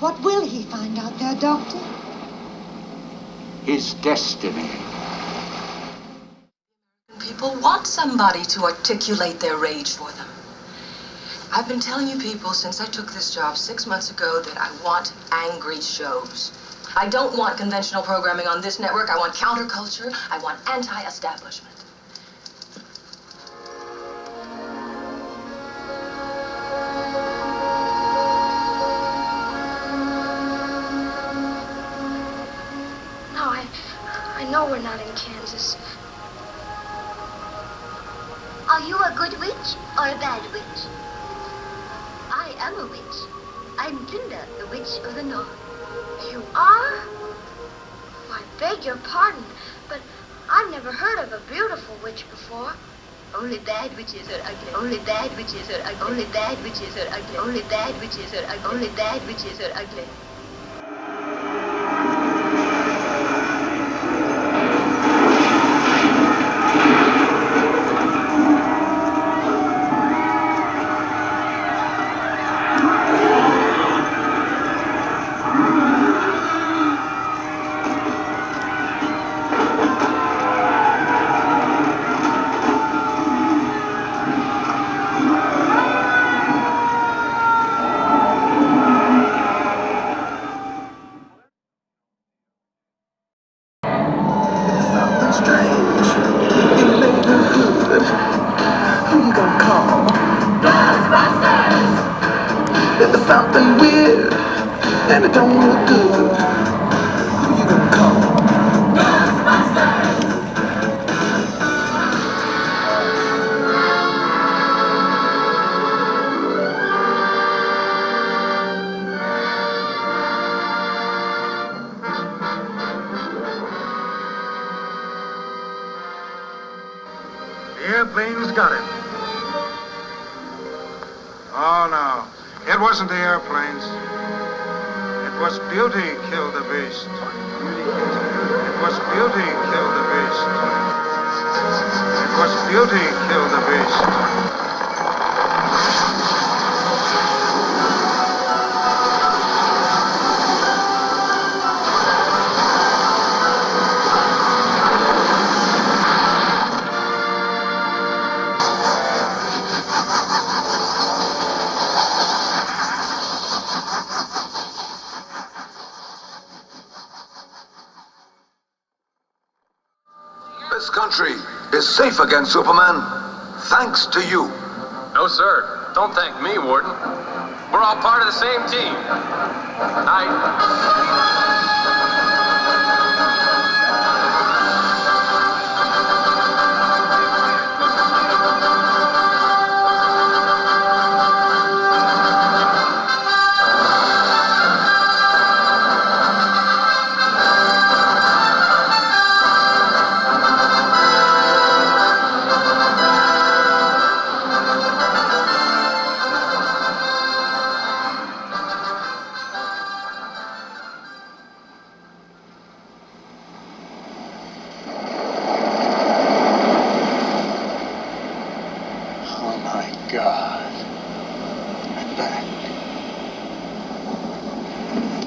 What will he find out there, Doctor? His destiny. People want somebody to articulate their rage for them. I've been telling you people since I took this job 6 months ago that I want angry shows. I don't want conventional programming on this network. I want counterculture. I want anti-establishment. No, I know we're not in Kansas. Are you a good witch or a bad witch? I am a witch. I'm Glinda, the Witch of the North. You are? I beg your pardon, but I've never heard of a beautiful witch before. Only bad witches are ugly. Only bad witches are ugly. Only bad witches are ugly. Only bad witches are ugly. Only bad witches are ugly. There's something weird, and it don't look good. Who you gonna call? Ghostbusters! The airplane's got him. Oh, no. It wasn't the airplanes. It was Beauty killed the beast. It was Beauty killed the beast. It was Beauty killed the beast. This country is safe against Superman, thanks to you. No, sir. Don't thank me, Warden. We're all part of the same team. Oh my God. I'm back.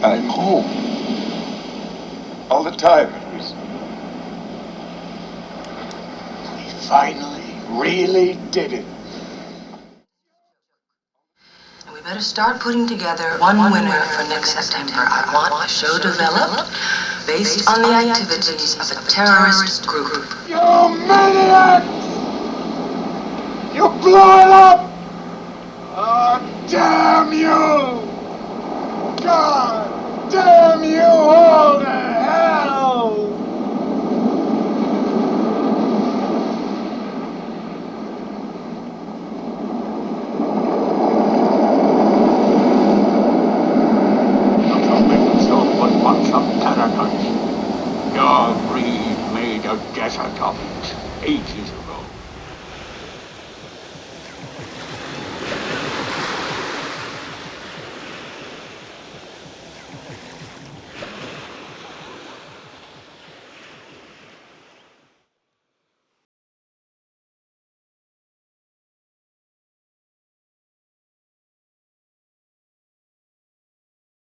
I'm home. All the time it was. We finally really did it. We better start putting together one winner for next September. I want a show developed based on the activities of a terrorist group. You maniacs! You blew it up! Oh, damn you! God damn you all to hell! But bunch of parasites. Your breed made a desert of it ages ago.